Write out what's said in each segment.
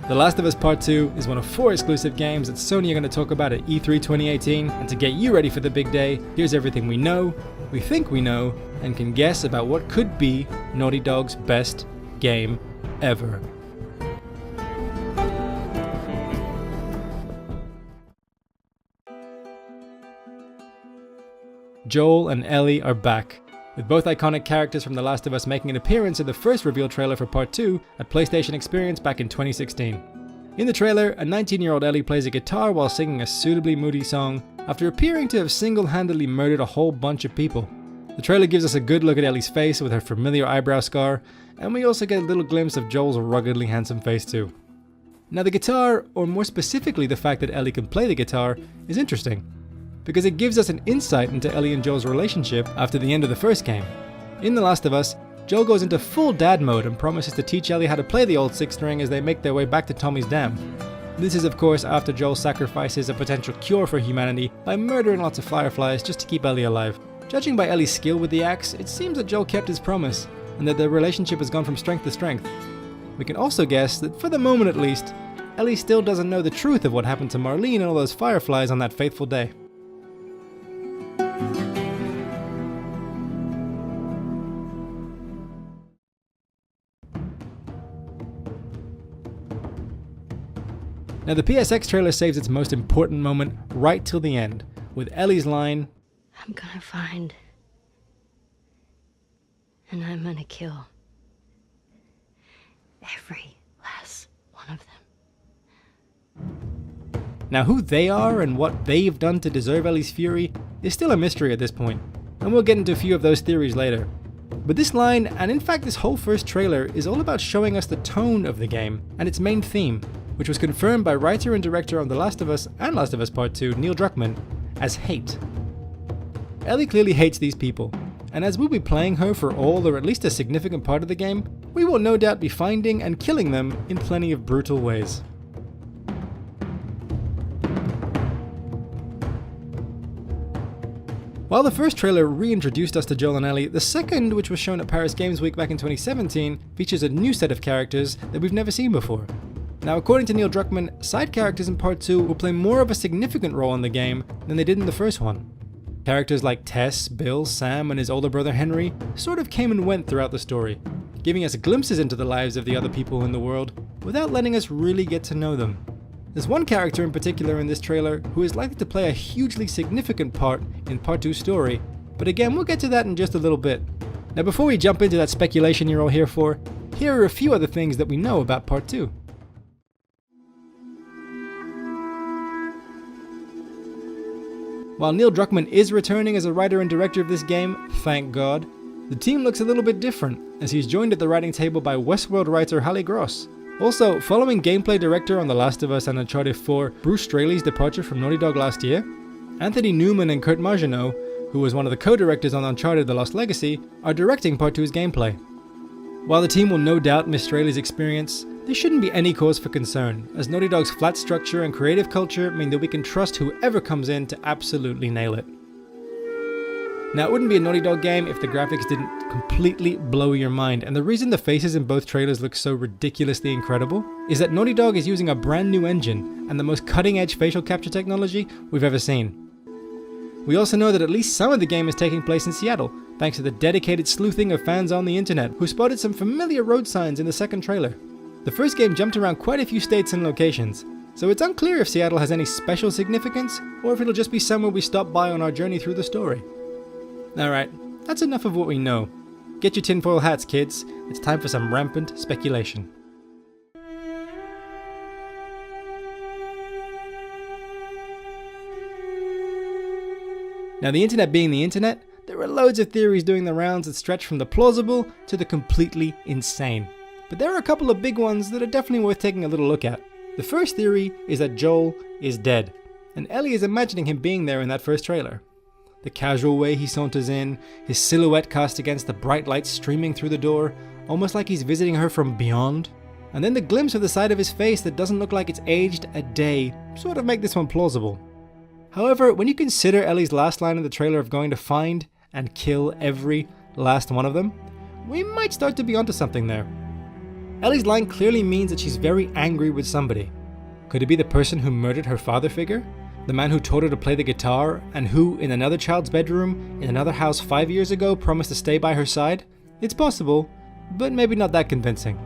The Last of Us Part 2 is one of 4 exclusive games that Sony are going to talk about at E3 2018, and to get you ready for the big day, here's everything we know, we think we know, and can guess about what could be Naughty Dog's best game ever. Joel and Ellie are back, with both iconic characters from The Last of Us making an appearance in the first reveal trailer for Part 2 at PlayStation Experience back in 2016. In the trailer, a 19-year-old Ellie plays a guitar while singing a suitably moody song, after appearing to have single-handedly murdered a whole bunch of people. The trailer gives us a good look at Ellie's face with her familiar eyebrow scar, and we also get a little glimpse of Joel's ruggedly handsome face too. Now the guitar, or more specifically the fact that Ellie can play the guitar, is interesting, because it gives us an insight into Ellie and Joel's relationship after the end of the first game. In The Last of Us, Joel goes into full dad mode and promises to teach Ellie how to play the old 6-string as they make their way back to Tommy's dam. This is of course after Joel sacrifices a potential cure for humanity by murdering lots of fireflies just to keep Ellie alive. Judging by Ellie's skill with the axe, it seems that Joel kept his promise, and that their relationship has gone from strength to strength. We can also guess that for the moment at least, Ellie still doesn't know the truth of what happened to Marlene and all those fireflies on that fateful day. Now the PSX trailer saves its most important moment right till the end, with Ellie's line, "I'm gonna find, and I'm gonna kill every last one of them." Now who they are and what they've done to deserve Ellie's fury is still a mystery at this point, and we'll get into a few of those theories later. But this line, and in fact this whole first trailer, is all about showing us the tone of the game and its main theme, which was confirmed by writer and director of The Last of Us and Last of Us Part 2, Neil Druckmann, as hate. Ellie clearly hates these people, and as we'll be playing her for all or at least a significant part of the game, we will no doubt be finding and killing them in plenty of brutal ways. While the first trailer reintroduced us to Joel and Ellie, the second, which was shown at Paris Games Week back in 2017, features a new set of characters that we've never seen before. Now according to Neil Druckmann, side characters in Part 2 will play more of a significant role in the game than they did in the first one. Characters like Tess, Bill, Sam, and his older brother Henry sort of came and went throughout the story, giving us glimpses into the lives of the other people in the world without letting us really get to know them. There's one character in particular in this trailer who is likely to play a hugely significant part in Part 2's story, but again we'll get to that in just a little bit. Now before we jump into that speculation you're all here for, here are a few other things that we know about Part 2. While Neil Druckmann is returning as a writer and director of this game, thank God, the team looks a little bit different, as he's joined at the writing table by Westworld writer Halle Gross. Also, following gameplay director on The Last of Us and Uncharted 4, Bruce Straley's departure from Naughty Dog last year, Anthony Newman and Kurt Margenau, who was one of the co-directors on Uncharted: The Lost Legacy, are directing Part 2's gameplay. While the team will no doubt miss Straley's experience, there shouldn't be any cause for concern, as Naughty Dog's flat structure and creative culture mean that we can trust whoever comes in to absolutely nail it. Now it wouldn't be a Naughty Dog game if the graphics didn't completely blow your mind, and the reason the faces in both trailers look so ridiculously incredible is that Naughty Dog is using a brand new engine and the most cutting edge facial capture technology we've ever seen. We also know that at least some of the game is taking place in Seattle, thanks to the dedicated sleuthing of fans on the internet who spotted some familiar road signs in the second trailer. The first game jumped around quite a few states and locations, so it's unclear if Seattle has any special significance or if it'll just be somewhere we stop by on our journey through the story. Alright, that's enough of what we know. Get your tinfoil hats, kids. It's time for some rampant speculation. Now the internet being the internet, there are loads of theories doing the rounds that stretch from the plausible to the completely insane. But there are a couple of big ones that are definitely worth taking a little look at. The first theory is that Joel is dead, and Ellie is imagining him being there in that first trailer. The casual way he saunters in, his silhouette cast against the bright light streaming through the door, almost like he's visiting her from beyond. And then the glimpse of the side of his face that doesn't look like it's aged a day sort of make this one plausible. However, when you consider Ellie's last line in the trailer of going to find and kill every last one of them, we might start to be onto something there. Ellie's line clearly means that she's very angry with somebody. Could it be the person who murdered her father figure? The man who taught her to play the guitar, and who, in another child's bedroom, in another house 5 years ago, promised to stay by her side? It's possible, but maybe not that convincing.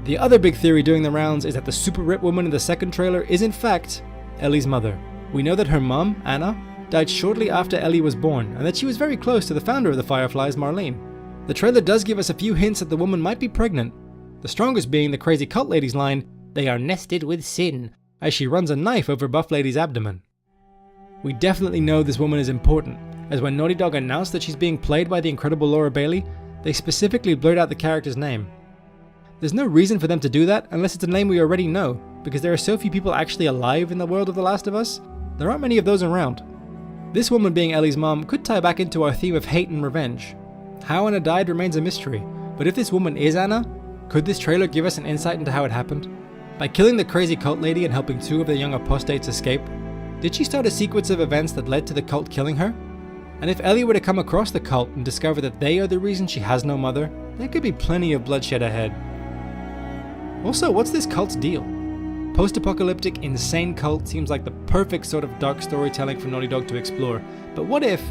The other big theory doing the rounds is that the super ripped woman in the second trailer is in fact Ellie's mother. We know that her mum, Anna, died shortly after Ellie was born, and that she was very close to the founder of the Fireflies, Marlene. The trailer does give us a few hints that the woman might be pregnant, the strongest being the crazy cult lady's line, "They are nested with sin," as she runs a knife over Buff Lady's abdomen. We definitely know this woman is important, as when Naughty Dog announced that she's being played by the incredible Laura Bailey, they specifically blurred out the character's name. There's no reason for them to do that unless it's a name we already know, because there are so few people actually alive in the world of The Last of Us. There aren't many of those around. This woman being Ellie's mom could tie back into our theme of hate and revenge. How Anna died remains a mystery, but if this woman is Anna, could this trailer give us an insight into how it happened? By killing the crazy cult lady and helping two of the young apostates escape, did she start a sequence of events that led to the cult killing her? And if Ellie were to come across the cult and discover that they are the reason she has no mother, there could be plenty of bloodshed ahead. Also, what's this cult's deal? Post-apocalyptic, insane cult seems like the perfect sort of dark storytelling for Naughty Dog to explore. But what if,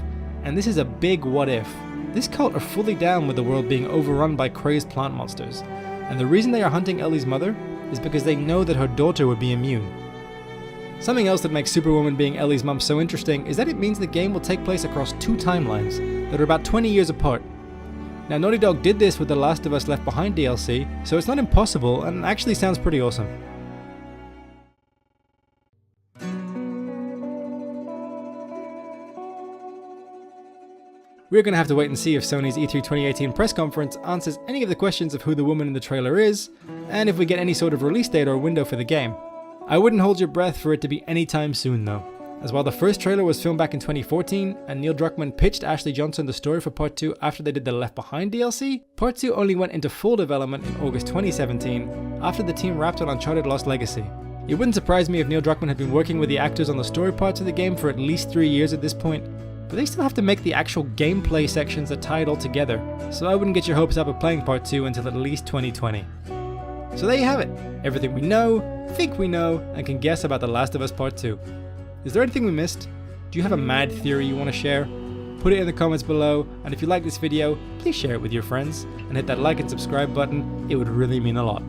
and this is a big what if, this cult are fully down with the world being overrun by crazed plant monsters, and the reason they are hunting Ellie's mother is because they know that her daughter would be immune. Something else that makes Superwoman being Ellie's mum so interesting is that it means the game will take place across two timelines that are about 20 years apart. Now, Naughty Dog did this with the Last of Us Left Behind DLC, so it's not impossible and actually sounds pretty awesome. We're going to have to wait and see if Sony's E3 2018 press conference answers any of the questions of who the woman in the trailer is, and if we get any sort of release date or window for the game. I wouldn't hold your breath for it to be anytime soon though, as while the first trailer was filmed back in 2014 and Neil Druckmann pitched Ashley Johnson the story for Part 2 after they did the Left Behind DLC, Part 2 only went into full development in August 2017 after the team wrapped on Uncharted Lost Legacy. It wouldn't surprise me if Neil Druckmann had been working with the actors on the story parts of the game for at least 3 years at this point, but they still have to make the actual gameplay sections that tie it all together, so I wouldn't get your hopes up of playing Part 2 until at least 2020. So there you have it, everything we know, think we know, and can guess about The Last of Us Part 2. Is there anything we missed? Do you have a mad theory you want to share? Put it in the comments below, and if you like this video, please share it with your friends, and hit that like and subscribe button, it would really mean a lot.